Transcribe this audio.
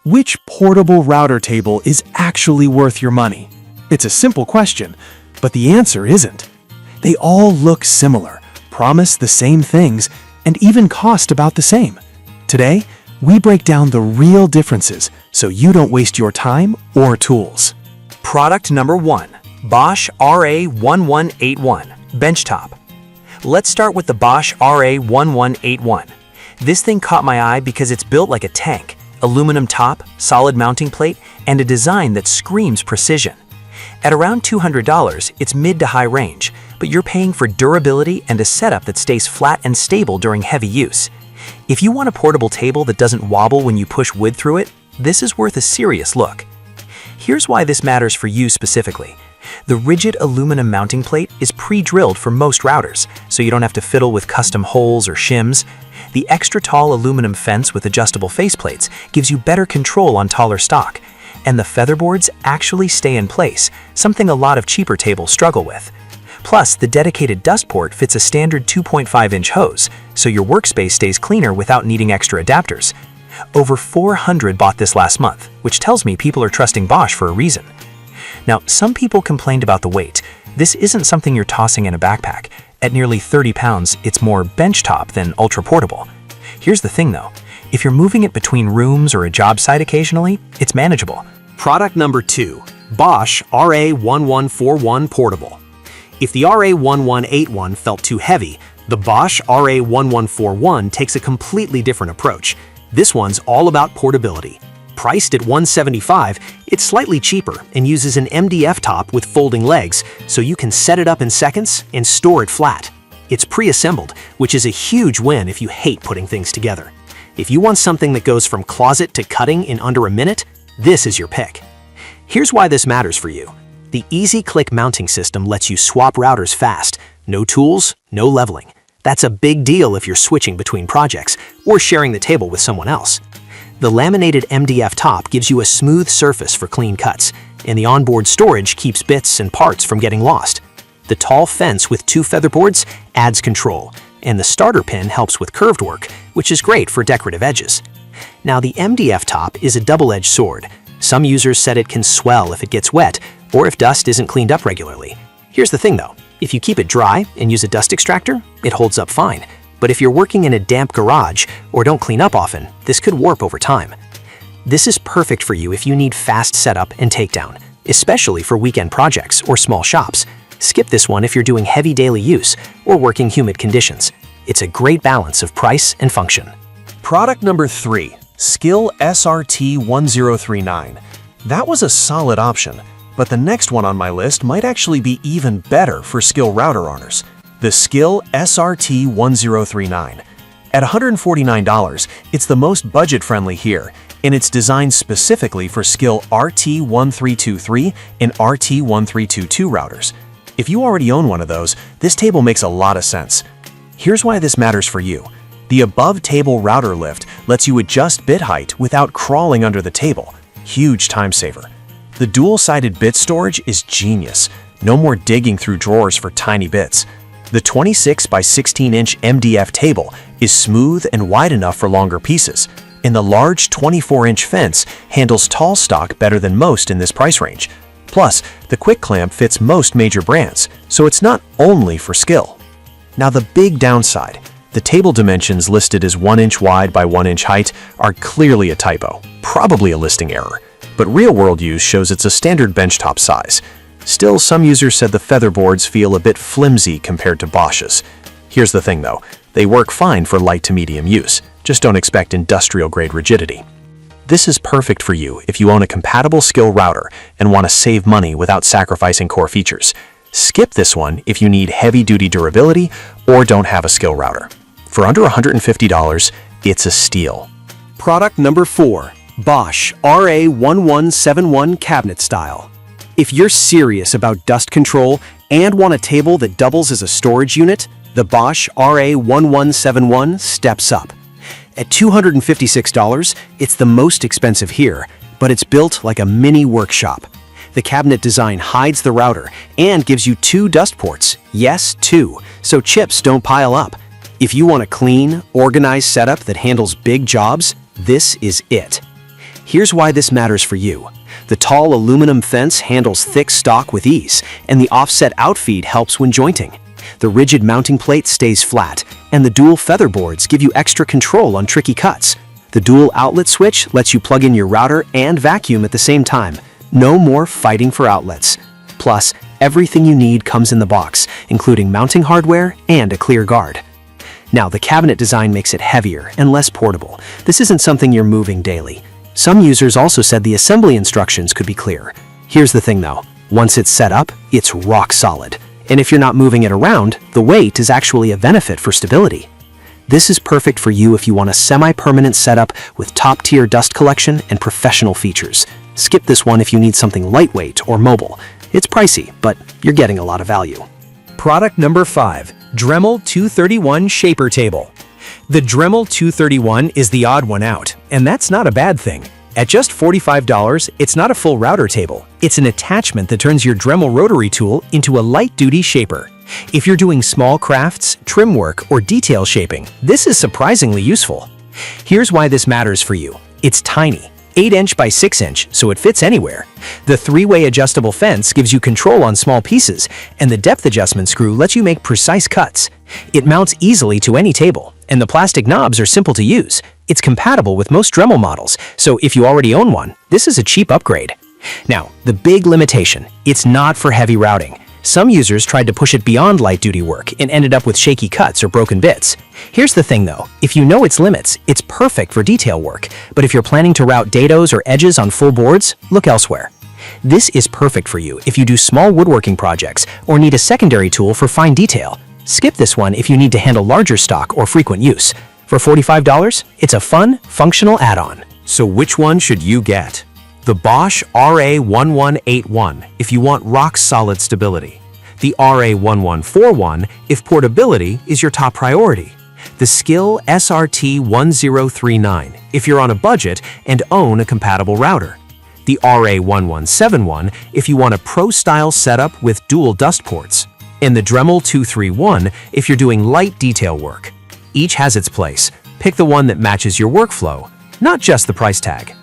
Which portable router table is actually worth your money? It's a simple question, but the answer isn't. They all look similar, promise the same things, and even cost about the same. Today, we break down the real differences so you don't waste your time or tools. Product number 1. Bosch RA1181 Benchtop. Let's start with the Bosch RA1181. This thing caught my eye because it's built like a tank, aluminum top, solid mounting plate, and a design that screams precision. At around $200, it's mid to high range, but you're paying for durability and a setup that stays flat and stable during heavy use. If you want a portable table that doesn't wobble when you push wood through it, this is worth a serious look. Here's why this matters for you specifically. The rigid aluminum mounting plate is pre-drilled for most routers, so you don't have to fiddle with custom holes or shims. The extra tall aluminum fence with adjustable faceplates gives you better control on taller stock, and the featherboards actually stay in place, something a lot of cheaper tables struggle with. Plus, the dedicated dust port fits a standard 2.5-inch hose, so your workspace stays cleaner without needing extra adapters. Over 400 bought this last month, which tells me people are trusting Bosch for a reason. Now, some people complained about the weight. This isn't something you're tossing in a backpack. At nearly 30 pounds, it's more benchtop than ultra-portable. Here's the thing though, if you're moving it between rooms or a job site occasionally, it's manageable. Product number 2. Bosch RA1141 Portable. If the RA1181 felt too heavy, the Bosch RA1141 takes a completely different approach. This one's all about portability. Priced at $175, it's slightly cheaper and uses an MDF top with folding legs, so you can set it up in seconds and store it flat. It's pre-assembled, which is a huge win if you hate putting things together. If you want something that goes from closet to cutting in under a minute, this is your pick. Here's why this matters for you. The easy-click mounting system lets you swap routers fast. No tools, no leveling. That's a big deal if you're switching between projects or sharing the table with someone else. The laminated MDF top gives you a smooth surface for clean cuts, and the onboard storage keeps bits and parts from getting lost. The tall fence with 2 featherboards adds control, and the starter pin helps with curved work, which is great for decorative edges. Now, the MDF top is a double-edged sword. Some users said it can swell if it gets wet or if dust isn't cleaned up regularly. Here's the thing though, if you keep it dry and use a dust extractor, it holds up fine. But if you're working in a damp garage or don't clean up often, this could warp over time. This is perfect for you if you need fast setup and takedown, especially for weekend projects or small shops. Skip this one if you're doing heavy daily use or working humid conditions. It's a great balance of price and function. Product number 3. Skil SRT1039. That was a solid option, but the next one on my list might actually be even better for Skil router owners. The Skil SRT1039. At $149, it's the most budget-friendly here, and it's designed specifically for Skil RT1323 and RT1322 routers. If you already own one of those, this table makes a lot of sense. Here's why this matters for you. The above-table router lift lets you adjust bit height without crawling under the table. Huge time saver. The dual-sided bit storage is genius. No more digging through drawers for tiny bits. The 26 by 16-inch MDF table is smooth and wide enough for longer pieces, and the large 24-inch fence handles tall stock better than most in this price range. Plus, the quick clamp fits most major brands, so it's not only for Skil. Now the big downside, the table dimensions listed as 1 inch wide by 1 inch height are clearly a typo, probably a listing error, but real-world use shows it's a standard benchtop size. Still, some users said the featherboards feel a bit flimsy compared to Bosch's. Here's the thing though, they work fine for light to medium use, just don't expect industrial-grade rigidity. This is perfect for you if you own a compatible Skil router and want to save money without sacrificing core features. Skip this one if you need heavy-duty durability or don't have a Skil router. For under $150, it's a steal. Product number 4. Bosch RA1171 Cabinet Style. If you're serious about dust control and want a table that doubles as a storage unit, the Bosch RA1171 steps up. At $256, it's the most expensive here, but it's built like a mini workshop. The cabinet design hides the router and gives you 2 dust ports, yes, 2, so chips don't pile up. If you want a clean, organized setup that handles big jobs, this is it. Here's why this matters for you. The tall aluminum fence handles thick stock with ease, and the offset outfeed helps when jointing. The rigid mounting plate stays flat, and the dual feather boards give you extra control on tricky cuts. The dual outlet switch lets you plug in your router and vacuum at the same time. No more fighting for outlets. Plus, everything you need comes in the box, including mounting hardware and a clear guard. Now, the cabinet design makes it heavier and less portable. This isn't something you're moving daily. Some users also said the assembly instructions could be clearer. Here's the thing though, once it's set up, it's rock solid. And if you're not moving it around, the weight is actually a benefit for stability. This is perfect for you if you want a semi-permanent setup with top-tier dust collection and professional features. Skip this one if you need something lightweight or mobile. It's pricey, but you're getting a lot of value. Product number 5. Dremel 231 Shaper Table. The Dremel 231 is the odd one out, and that's not a bad thing. At just $45, it's not a full router table. It's an attachment that turns your Dremel rotary tool into a light-duty shaper. If you're doing small crafts, trim work, or detail shaping, this is surprisingly useful. Here's why this matters for you. It's tiny, 8" by 6", so it fits anywhere. The 3-way adjustable fence gives you control on small pieces, and the depth adjustment screw lets you make precise cuts. It mounts easily to any table, and the plastic knobs are simple to use. It's compatible with most Dremel models, so if you already own one, this is a cheap upgrade. Now, the big limitation, it's not for heavy routing. Some users tried to push it beyond light-duty work and ended up with shaky cuts or broken bits. Here's the thing though, if you know its limits, it's perfect for detail work, but if you're planning to route dados or edges on full boards, look elsewhere. This is perfect for you if you do small woodworking projects or need a secondary tool for fine detail. Skip this one if you need to handle larger stock or frequent use. For $45, it's a fun, functional add-on. So which one should you get? The Bosch RA1181 if you want rock-solid stability. The RA1141 if portability is your top priority. The Skill SRT1039 if you're on a budget and own a compatible router. The RA1171 if you want a pro-style setup with dual dust ports. And the Dremel 231 if you're doing light detail work. Each has its place. Pick the one that matches your workflow, not just the price tag.